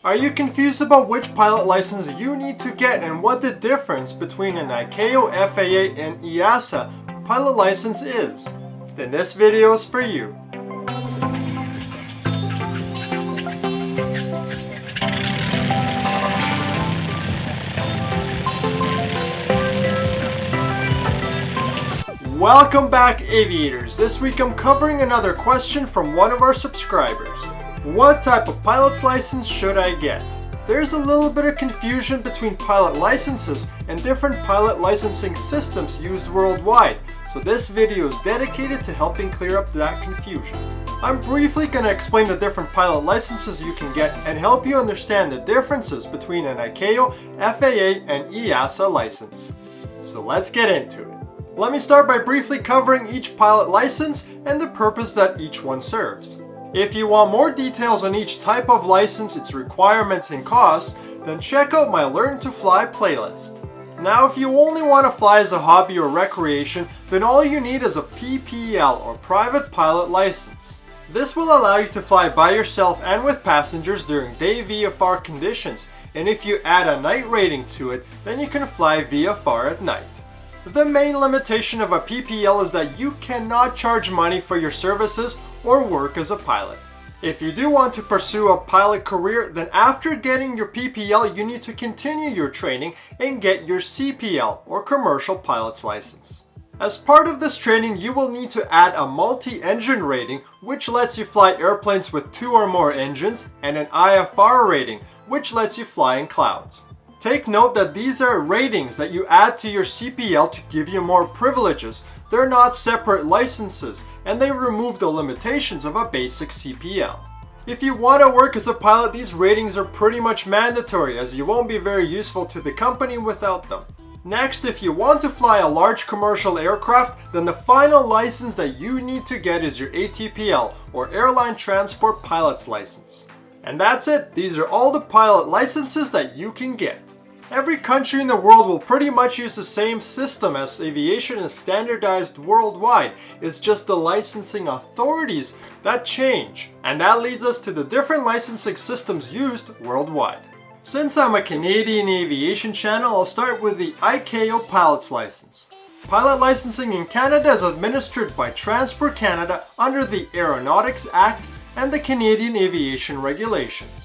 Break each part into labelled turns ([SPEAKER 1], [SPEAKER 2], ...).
[SPEAKER 1] Are you confused about which pilot license you need to get and what the difference between an ICAO, FAA, and EASA pilot license is? Then this video is for you. Welcome back, aviators. This week I'm covering another question from one of our subscribers. What type of pilot's license should I get? There's a little bit of confusion between pilot licenses and different pilot licensing systems used worldwide, so this video is dedicated to helping clear up that confusion. I'm briefly going to explain the different pilot licenses you can get and help you understand the differences between an ICAO, FAA, and EASA license. So let's get into it. Let me start by briefly covering each pilot license and the purpose that each one serves. If you want more details on each type of license, its requirements and costs, then check out my Learn to Fly playlist. Now, if you only want to fly as a hobby or recreation, then all you need is a PPL or Private Pilot License. This will allow you to fly by yourself and with passengers during day VFR conditions, and if you add a night rating to it, then you can fly VFR at night. The main limitation of a PPL is that you cannot charge money for your services or work as a pilot. If you do want to pursue a pilot career, then after getting your PPL, you need to continue your training and get your CPL or Commercial Pilot's License. As part of this training, you will need to add a multi-engine rating, which lets you fly airplanes with 2 or more engines, and an IFR rating, which lets you fly in clouds. Take note that these are ratings that you add to your CPL to give you more privileges. They're not separate licenses, and they remove the limitations of a basic CPL. If you want to work as a pilot, these ratings are pretty much mandatory, as you won't be very useful to the company without them. Next, if you want to fly a large commercial aircraft, then the final license that you need to get is your ATPL, or Airline Transport Pilot's License. And that's it. These are all the pilot licenses that you can get. Every country in the world will pretty much use the same system, as aviation is standardized worldwide. It's just the licensing authorities that change. And that leads us to the different licensing systems used worldwide. Since I'm a Canadian aviation channel, I'll start with the ICAO pilot's license. Pilot licensing in Canada is administered by Transport Canada under the Aeronautics Act and the Canadian Aviation Regulations.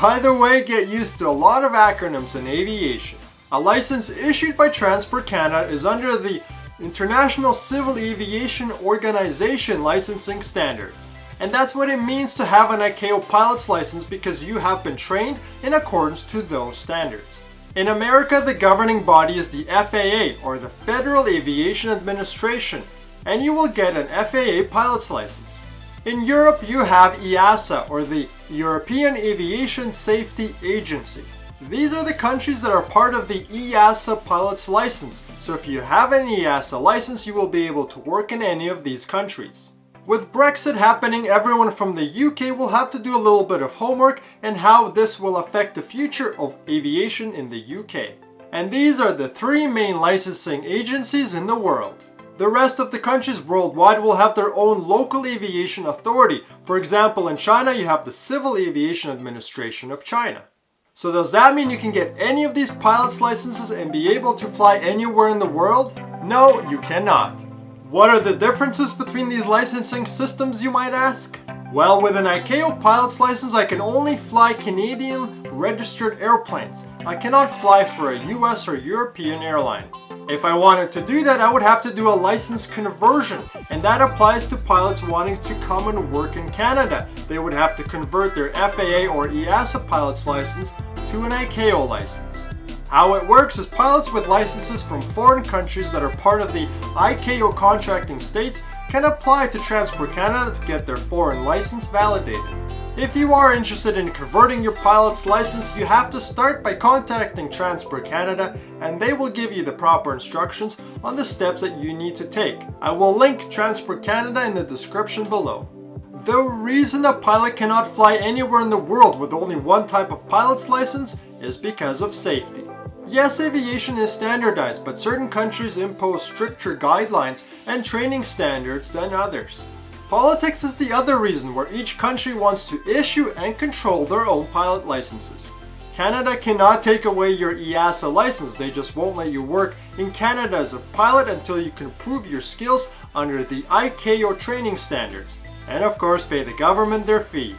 [SPEAKER 1] By the way, get used to a lot of acronyms in aviation. A license issued by Transport Canada is under the International Civil Aviation Organization licensing standards. And that's what it means to have an ICAO pilot's license, because you have been trained in accordance to those standards. In America, the governing body is the FAA, or the Federal Aviation Administration, and you will get an FAA pilot's license. In Europe, you have EASA, or the European Aviation Safety Agency. These are the countries that are part of the EASA pilot's license, so if you have an EASA license, you will be able to work in any of these countries. With Brexit happening, everyone from the UK will have to do a little bit of homework and how this will affect the future of aviation in the UK. And these are the 3 main licensing agencies in the world. The rest of the countries worldwide will have their own local aviation authority. For example, in China, you have the Civil Aviation Administration of China. So does that mean you can get any of these pilot's licenses and be able to fly anywhere in the world? No, you cannot. What are the differences between these licensing systems, you might ask? Well, with an ICAO pilot's license, I can only fly Canadian registered airplanes. I cannot fly for a US or European airline. If I wanted to do that, I would have to do a license conversion, and that applies to pilots wanting to come and work in Canada. They would have to convert their FAA or EASA pilot's license to an ICAO license. How it works is pilots with licenses from foreign countries that are part of the ICAO contracting states can apply to Transport Canada to get their foreign license validated. If you are interested in converting your pilot's license, you have to start by contacting Transport Canada, and they will give you the proper instructions on the steps that you need to take. I will link Transport Canada in the description below. The reason a pilot cannot fly anywhere in the world with only one type of pilot's license is because of safety. Yes, aviation is standardized, but certain countries impose stricter guidelines and training standards than others. Politics is the other reason where each country wants to issue and control their own pilot licenses. Canada cannot take away your EASA license, they just won't let you work in Canada as a pilot until you can prove your skills under the ICAO training standards, and of course pay the government their fee.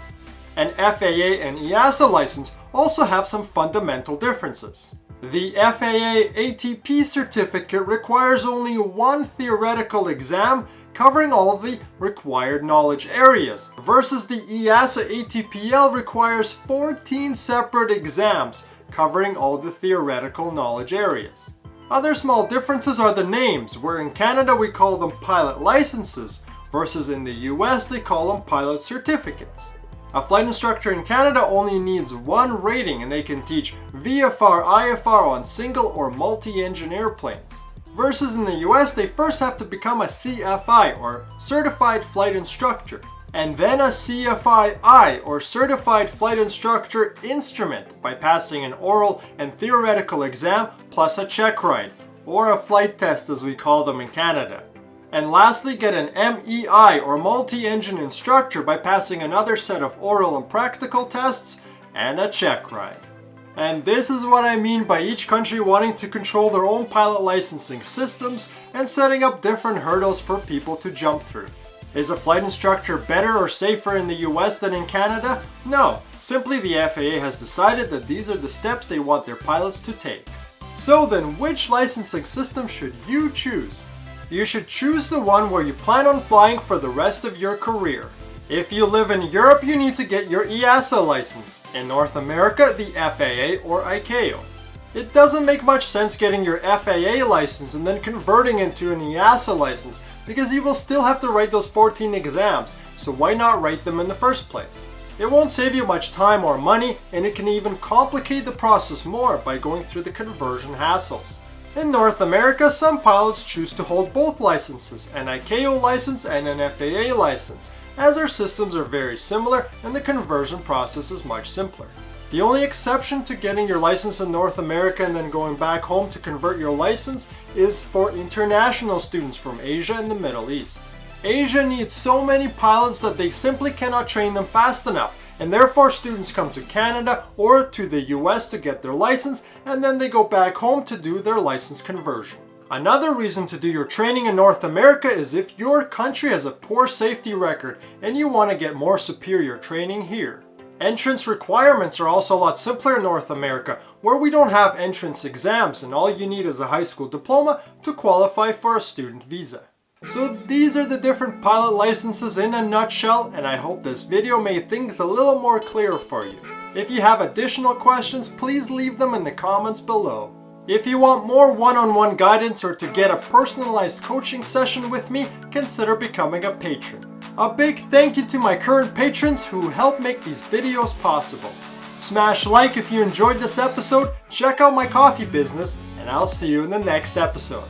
[SPEAKER 1] An FAA and EASA license also have some fundamental differences. The FAA ATP certificate requires only one theoretical exam covering all the required knowledge areas, versus the EASA ATPL requires 14 separate exams covering all the theoretical knowledge areas. Other small differences are the names, where in Canada we call them pilot licenses, versus in the US they call them pilot certificates. A flight instructor in Canada only needs one rating and they can teach VFR, IFR on single or multi-engine airplanes. Versus in the US, they first have to become a CFI or Certified Flight Instructor, and then a CFI-I or Certified Flight Instructor Instrument by passing an oral and theoretical exam plus a check ride, or a flight test as we call them in Canada. And lastly, get an MEI or Multi-Engine Instructor by passing another set of oral and practical tests and a check ride. And this is what I mean by each country wanting to control their own pilot licensing systems and setting up different hurdles for people to jump through. Is a flight instructor better or safer in the US than in Canada? No, simply the FAA has decided that these are the steps they want their pilots to take. So then, which licensing system should you choose? You should choose the one where you plan on flying for the rest of your career. If you live in Europe, you need to get your EASA license. In North America, the FAA or ICAO. It doesn't make much sense getting your FAA license and then converting into an EASA license because you will still have to write those 14 exams, so why not write them in the first place? It won't save you much time or money, and it can even complicate the process more by going through the conversion hassles. In North America, some pilots choose to hold both licenses, an ICAO license and an FAA license, as our systems are very similar and the conversion process is much simpler. The only exception to getting your license in North America and then going back home to convert your license is for international students from Asia and the Middle East. Asia needs so many pilots that they simply cannot train them fast enough, and therefore students come to Canada or to the US to get their license, and then they go back home to do their license conversion. Another reason to do your training in North America is if your country has a poor safety record and you want to get more superior training here. Entrance requirements are also a lot simpler in North America, where we don't have entrance exams and all you need is a high school diploma to qualify for a student visa. So these are the different pilot licenses in a nutshell, and I hope this video made things a little more clear for you. If you have additional questions, please leave them in the comments below. If you want more one-on-one guidance or to get a personalized coaching session with me, consider becoming a patron. A big thank you to my current patrons who help make these videos possible. Smash like if you enjoyed this episode, check out my coffee business, and I'll see you in the next episode.